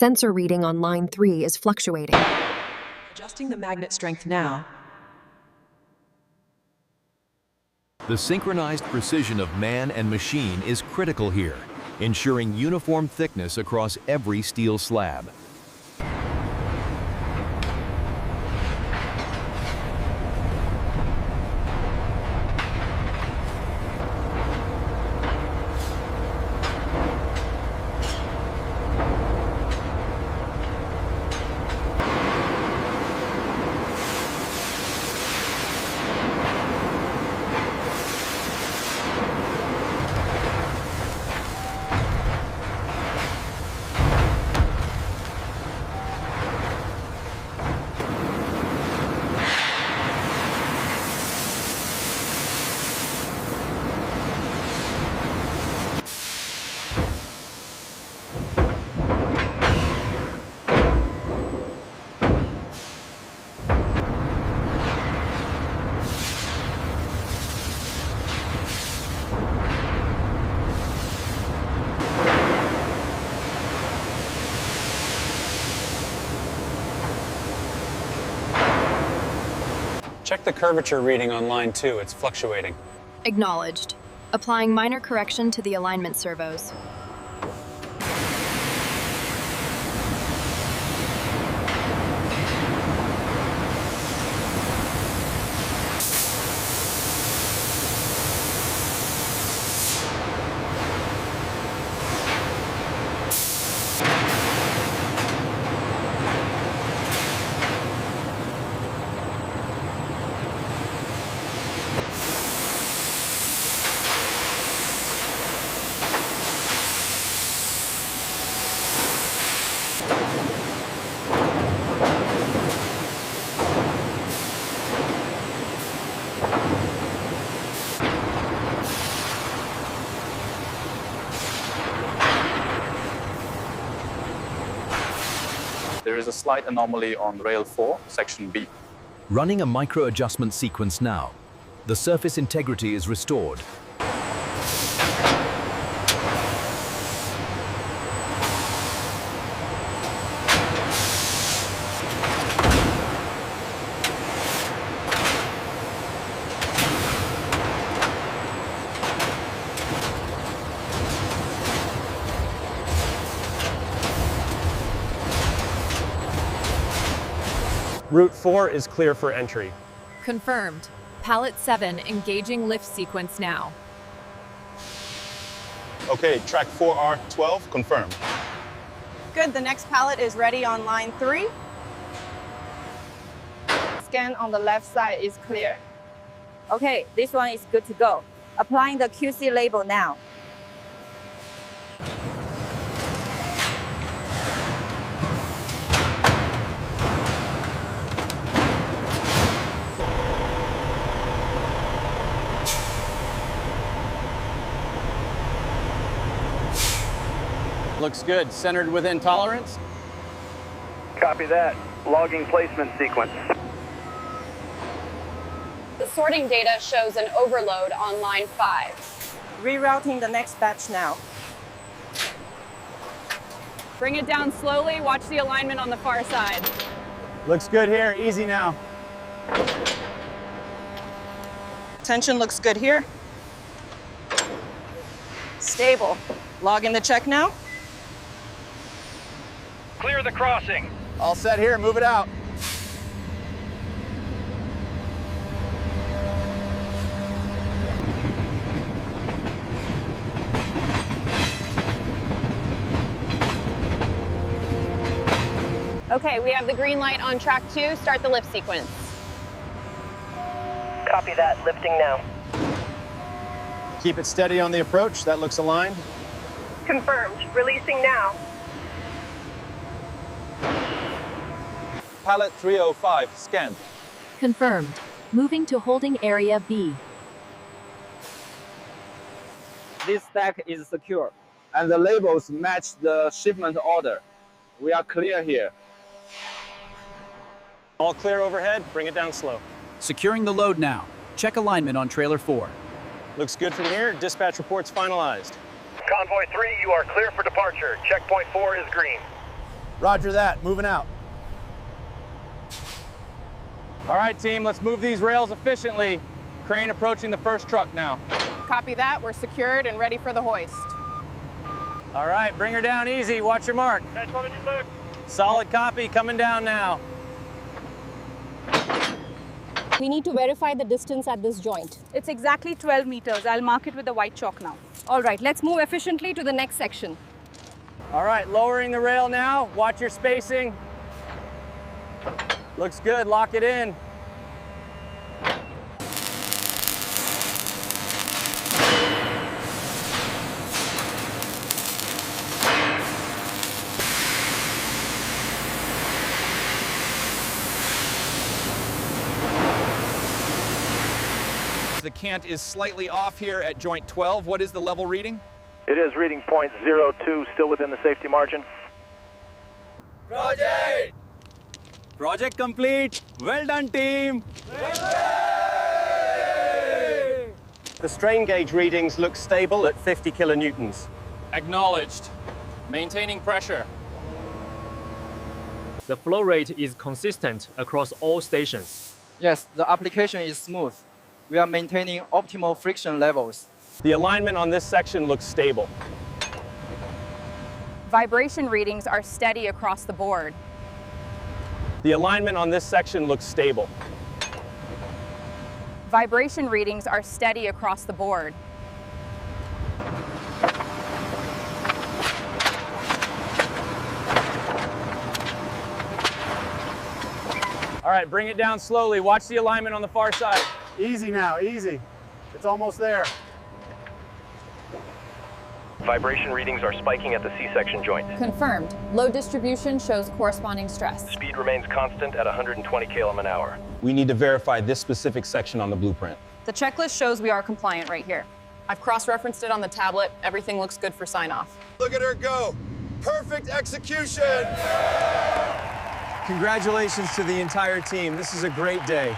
Sensor reading on line 3 is fluctuating. Adjusting the magnet strength now. The synchronized precision of man and machine is critical here, ensuring uniform thickness across every steel slab. Check the curvature reading on line 2, it's fluctuating. Acknowledged. Applying minor correction to the alignment servos. There is a slight anomaly on rail 4, section B. Running a micro-adjustment sequence now. The surface integrity is restored. Route 4 is clear for entry. Confirmed. Pallet 7 engaging lift sequence now. Okay, track 4R12 confirmed. Good, the next pallet is ready on line 3. Scan on the left side is clear. Okay, this one is good to go. Applying the QC label now. Looks good. Centered within tolerance. Copy that. Logging placement sequence. The sorting data shows an overload on line 5. Rerouting the next batch now. Bring it down slowly. Watch the alignment on the far side. Looks good here. Easy now. Tension looks good here. Stable. Logging the check now. Clear the crossing. All set here. Move it out. Okay, we have the green light on track 2. Start the lift sequence. Copy that. Lifting now. Keep it steady on the approach. That looks aligned. Confirmed. Releasing now. Pallet 305 scanned. Confirmed. Moving to holding area B. This stack is secure. And the labels match the shipment order. We are clear here. All clear overhead. Bring it down slow. Securing the load now. Check alignment on trailer 4. Looks good from here. Dispatch reports finalized. Convoy 3, you are clear for departure. Checkpoint 4 is green. Roger that, moving out. All right, team, let's move these rails efficiently. Crane approaching the first truck now. Copy that. We're secured and ready for the hoist. All right, bring her down easy. Watch your mark. Solid copy, coming down now. We need to verify the distance at this joint. It's exactly 12 meters. I'll mark it with the white chalk now. All right, let's move efficiently to the next section. All right, lowering the rail now. Watch your spacing. Looks good, lock it in. The cant is slightly off here at joint 12. What is the level reading? It is reading .02, still within the safety margin. Project! Project complete. Well done, team. The strain gauge readings look stable at 50 kilonewtons. Acknowledged. Maintaining pressure. The flow rate is consistent across all stations. Yes, the application is smooth. We are maintaining optimal friction levels. The alignment on this section looks stable. Vibration readings are steady across the board. The alignment on this section looks stable. Vibration readings are steady across the board. All right, bring it down slowly. Watch the alignment on the far side. Easy now, easy. It's almost there. Vibration readings are spiking at the C-section joint. Confirmed. Load distribution shows corresponding stress. Speed remains constant at 120 km an hour. We need to verify this specific section on the blueprint. The checklist shows we are compliant right here. I've cross-referenced it on the tablet. Everything looks good for sign-off. Look at her go. Perfect execution. Congratulations to the entire team. This is a great day.